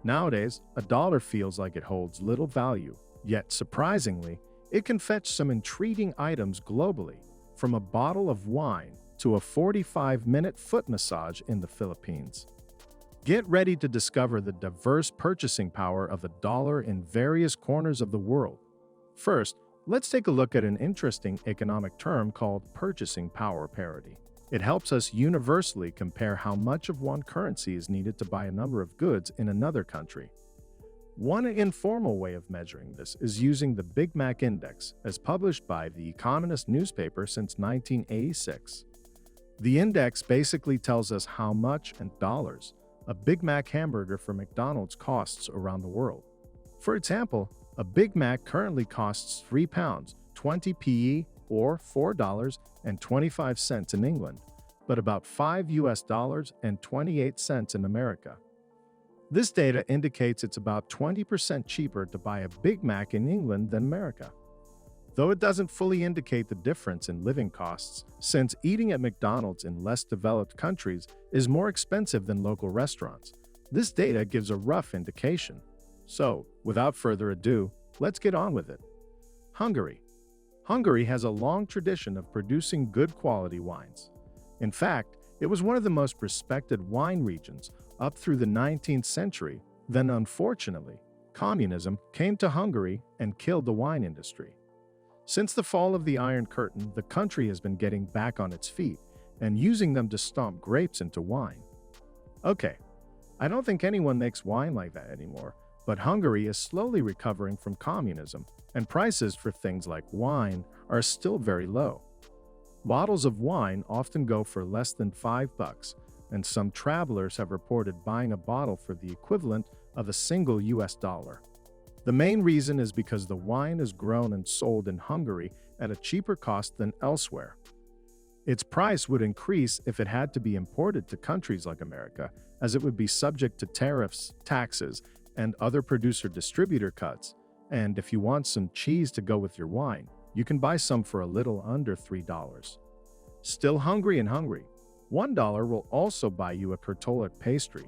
Nowadays, a dollar feels like it holds little value, yet surprisingly, it can fetch some intriguing items globally, from a bottle of wine to a 45-minute foot massage in the Philippines. Get ready to discover the diverse purchasing power of a dollar in various corners of the world. First, let's take a look at an interesting economic term called purchasing power parity. It helps us universally compare how much of one currency is needed to buy a number of goods in another country. One informal way of measuring this is using the Big Mac Index, as published by the Economist newspaper since 1986. The index basically tells us how much, in dollars, a Big Mac hamburger for McDonald's costs around the world. For example, a Big Mac currently costs £3, 20 PE, or $4.25 in England, but about $5 and 28 cents in America. This data indicates it's about 20% cheaper to buy a Big Mac in England than America. Though it doesn't fully indicate the difference in living costs, since eating at McDonald's in less developed countries is more expensive than local restaurants, this data gives a rough indication. So, without further ado, let's get on with it. Hungary. Hungary has a long tradition of producing good quality wines. In fact, it was one of the most respected wine regions up through the 19th century. Then, unfortunately, communism came to Hungary and killed the wine industry. Since the fall of the Iron Curtain, the country has been getting back on its feet and using them to stomp grapes into wine. Okay, I don't think anyone makes wine like that anymore, but Hungary is slowly recovering from communism, and prices for things like wine are still very low. Bottles of wine often go for less than $5, and some travelers have reported buying a bottle for the equivalent of a single US dollar. The main reason is because the wine is grown and sold in Hungary at a cheaper cost than elsewhere. Its price would increase if it had to be imported to countries like America, as it would be subject to tariffs, taxes, and other producer-distributor cuts. And if you want some cheese to go with your wine, you can buy some for a little under $3. Still hungry and hungry, $1 will also buy you a Kurtolek pastry,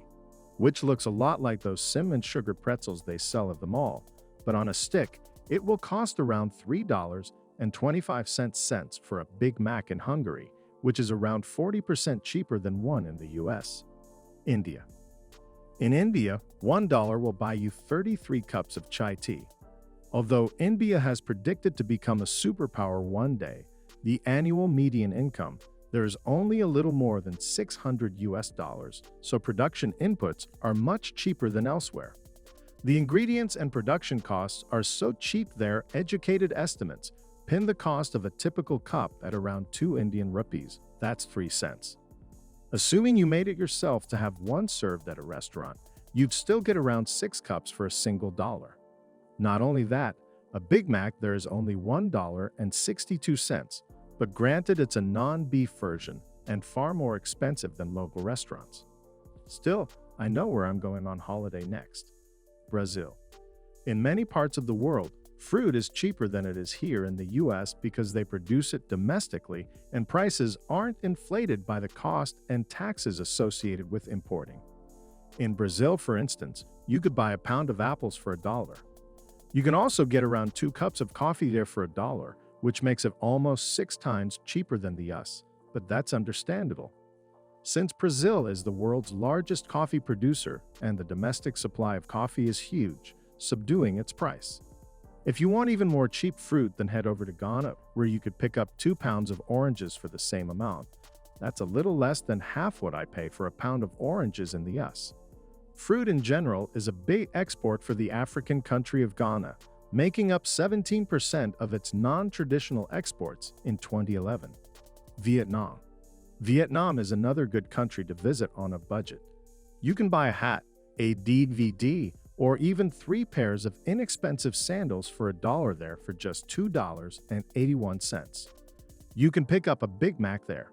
which looks a lot like those cinnamon sugar pretzels they sell at the mall, but on a stick, it will cost around $3.25 for a Big Mac in Hungary, which is around 40% cheaper than one in the US. India. In India, $1 will buy you 33 cups of chai tea. Although India has predicted to become a superpower one day, the annual median income, there is only a little more than $600, so production inputs are much cheaper than elsewhere. The ingredients and production costs are so cheap there, educated estimates pin the cost of a typical cup at around 2 Indian rupees, that's 3 cents. Assuming you made it yourself to have one served at a restaurant, you'd still get around 6 cups for a single dollar. Not only that, a Big Mac there is only $1.62, but granted it's a non-beef version and far more expensive than local restaurants. Still, I know where I'm going on holiday next. Brazil. In many parts of the world, fruit is cheaper than it is here in the US because they produce it domestically and prices aren't inflated by the cost and taxes associated with importing. In Brazil, for instance, you could buy a pound of apples for $1. You can also get around 2 cups of coffee there for $1, which makes it almost 6 times cheaper than the US, but that's understandable. Since Brazil is the world's largest coffee producer and the domestic supply of coffee is huge, subduing its price. If you want even more cheap fruit, then head over to Ghana, where you could pick up 2 pounds of oranges for the same amount. That's a little less than half what I pay for a pound of oranges in the US. Fruit in general is a big export for the African country of Ghana, making up 17% of its non-traditional exports in 2011. Vietnam. Vietnam is another good country to visit on a budget. You can buy a hat, a DVD, or even 3 pairs of inexpensive sandals for $1 there for just $2.81. You can pick up a Big Mac there.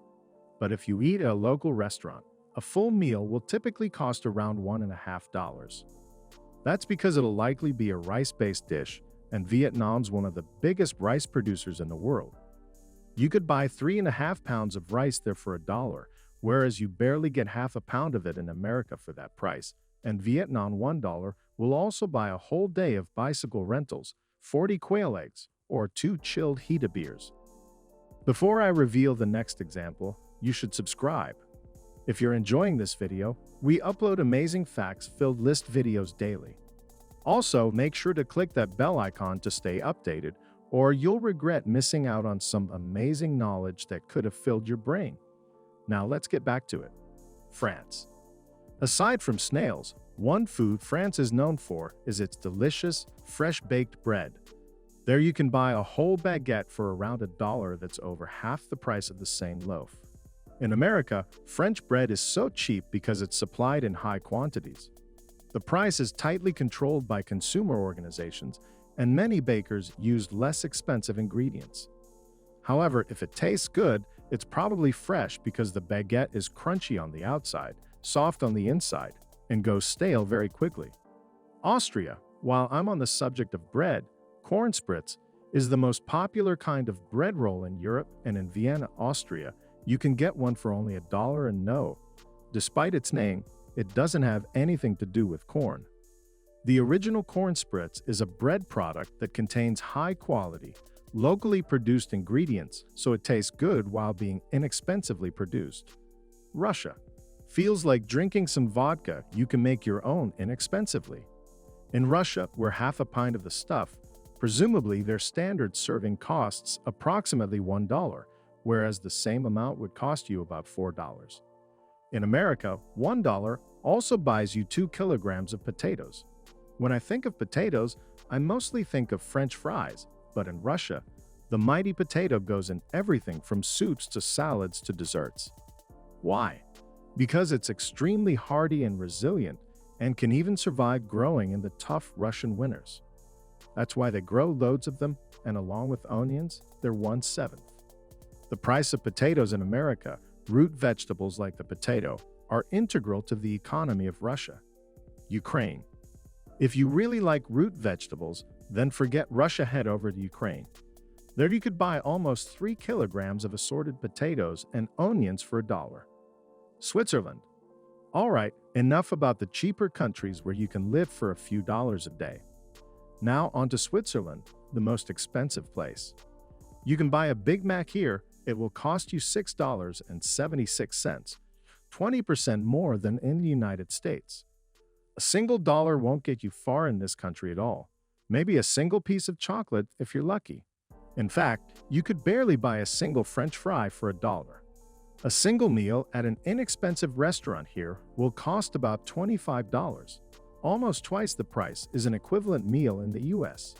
But if you eat at a local restaurant, a full meal will typically cost around $1.50. That's because it'll likely be a rice-based dish, and Vietnam's one of the biggest rice producers in the world. You could buy 3.5 pounds of rice there for $1, whereas you barely get half a pound of it in America for that price, and Vietnam $1 will also buy a whole day of bicycle rentals, 40 quail eggs, or 2 chilled Hita beers. Before I reveal the next example, you should subscribe. If you're enjoying this video, we upload amazing facts-filled list videos daily. Also, make sure to click that bell icon to stay updated, or you'll regret missing out on some amazing knowledge that could have filled your brain. Now let's get back to it. France. Aside from snails, one food France is known for is its delicious, fresh-baked bread. There you can buy a whole baguette for around $1 that's over half the price of the same loaf. In America, French bread is so cheap because it's supplied in high quantities. The price is tightly controlled by consumer organizations, and many bakers use less expensive ingredients. However, if it tastes good, it's probably fresh because the baguette is crunchy on the outside, soft on the inside, and goes stale very quickly. Austria, while I'm on the subject of bread, corn spritz is the most popular kind of bread roll in Europe, and in Vienna, Austria, you can get one for only $1 and no. Despite its name, it doesn't have anything to do with corn. The original corn spritz is a bread product that contains high-quality, locally produced ingredients, so it tastes good while being inexpensively produced. Russia. Feels like drinking some vodka you can make your own inexpensively. In Russia, where half a pint of the stuff, presumably their standard serving costs approximately $1, whereas the same amount would cost you about $4. In America, $1 also buys you 2 kilograms of potatoes. When I think of potatoes, I mostly think of French fries, but in Russia, the mighty potato goes in everything from soups to salads to desserts. Why? Because it's extremely hardy and resilient, and can even survive growing in the tough Russian winters. That's why they grow loads of them, and along with onions, they're 1/7. The price of potatoes in America, root vegetables like the potato, are integral to the economy of Russia. Ukraine. If you really like root vegetables, then forget Russia, head over to Ukraine. There you could buy almost 3 kilograms of assorted potatoes and onions for $1. Switzerland. Alright, enough about the cheaper countries where you can live for a few dollars a day. Now on to Switzerland, the most expensive place. You can buy a Big Mac here, it will cost you $6.76, 20% more than in the United States. A single dollar won't get you far in this country at all. Maybe a single piece of chocolate if you're lucky. In fact, you could barely buy a single French fry for $1. A single meal at an inexpensive restaurant here will cost about $25. Almost twice the price is an equivalent meal in the US.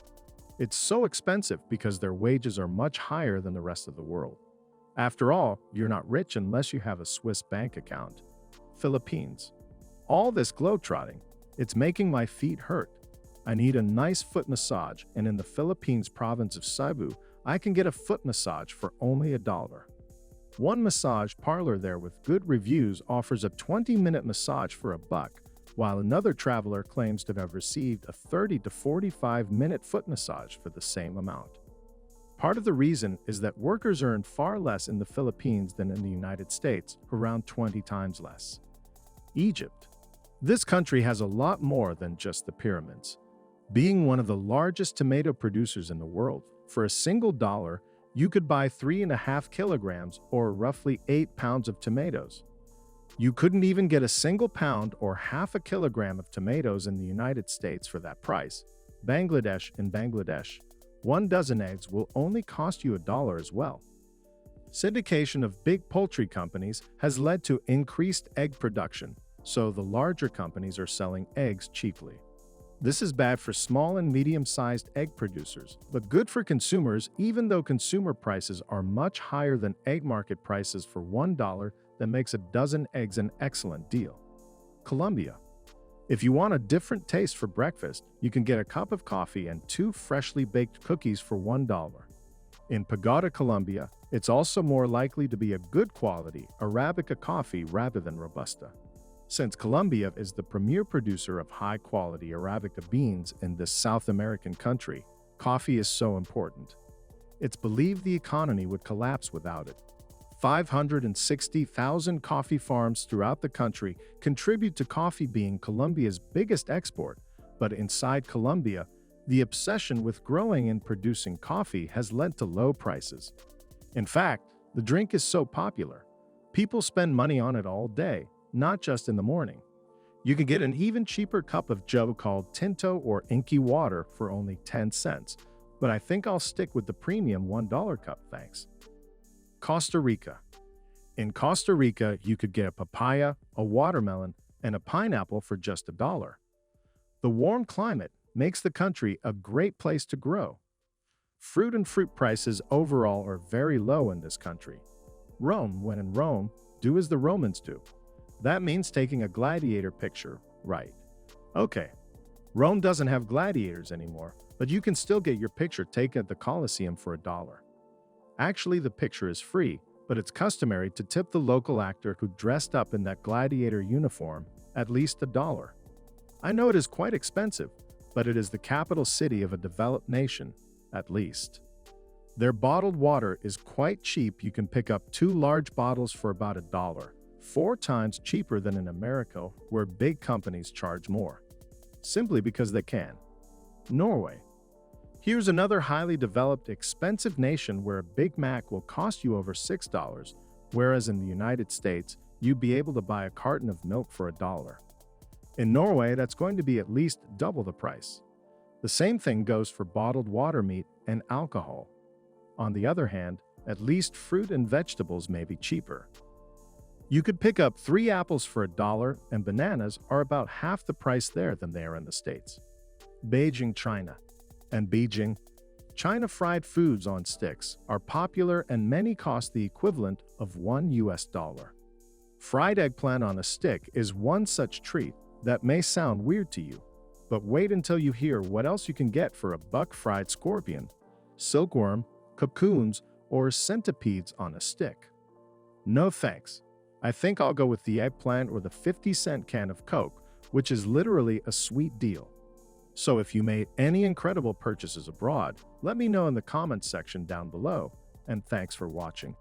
It's so expensive because their wages are much higher than the rest of the world. After all, you're not rich unless you have a Swiss bank account. Philippines. All this globetrotting, it's making my feet hurt. I need a nice foot massage, and in the Philippines province of Cebu, I can get a foot massage for only $1. One massage parlor there with good reviews offers a 20-minute massage for $1, while another traveler claims to have received a 30 to 45-minute foot massage for the same amount. Part of the reason is that workers earn far less in the Philippines than in the United States, around 20 times less. Egypt. This country has a lot more than just the pyramids. Being one of the largest tomato producers in the world, for a single dollar, you could buy 3.5 kilograms or roughly 8 pounds of tomatoes. You couldn't even get a single pound or half a kilogram of tomatoes in the United States for that price. Bangladesh. In Bangladesh, 1 dozen eggs will only cost you $1 as well. Syndication of big poultry companies has led to increased egg production, so the larger companies are selling eggs cheaply. This is bad for small and medium-sized egg producers, but good for consumers even though consumer prices are much higher than egg market prices. For $1 that makes a dozen eggs an excellent deal. Colombia. If you want a different taste for breakfast, you can get a cup of coffee and 2 freshly baked cookies for $1. In Pagoda, Colombia, it's also more likely to be a good quality Arabica coffee rather than Robusta. Since Colombia is the premier producer of high-quality Arabica beans in this South American country, coffee is so important. It's believed the economy would collapse without it. 560,000 coffee farms throughout the country contribute to coffee being Colombia's biggest export, but inside Colombia, the obsession with growing and producing coffee has led to low prices. In fact, the drink is so popular, people spend money on it all day, not just in the morning. You can get an even cheaper cup of Joe called Tinto or Inky water for only 10 cents, but I think I'll stick with the premium $1 cup, thanks. Costa Rica. In Costa Rica, you could get a papaya, a watermelon, and a pineapple for just $1. The warm climate makes the country a great place to grow. Fruit and fruit prices overall are very low in this country. Rome, when in Rome, do as the Romans do. That means taking a gladiator picture, right? Okay, Rome doesn't have gladiators anymore, but you can still get your picture taken at the Colosseum for $1. Actually, the picture is free, but it's customary to tip the local actor who dressed up in that gladiator uniform at least $1. I know it is quite expensive, but it is the capital city of a developed nation, at least. Their bottled water is quite cheap. You can pick up 2 large bottles for about $1, 4 times cheaper than in America, where big companies charge more, simply because they can. Norway. Here's another highly developed, expensive nation where a Big Mac will cost you over $6, whereas in the United States, you'd be able to buy a carton of milk for $1. In Norway, that's going to be at least double the price. The same thing goes for bottled water, meat, and alcohol. On the other hand, at least fruit and vegetables may be cheaper. You could pick up 3 apples for $1, and bananas are about half the price there than they are in the States. Beijing, China. And Beijing, China fried foods on sticks are popular and many cost the equivalent of $1. Fried eggplant on a stick is one such treat that may sound weird to you, but wait until you hear what else you can get for $1: fried scorpion, silkworm, cocoons, or centipedes on a stick. No thanks. I think I'll go with the eggplant or the 50-cent can of Coke, which is literally a sweet deal. So if you made any incredible purchases abroad, let me know in the comments section down below, and thanks for watching.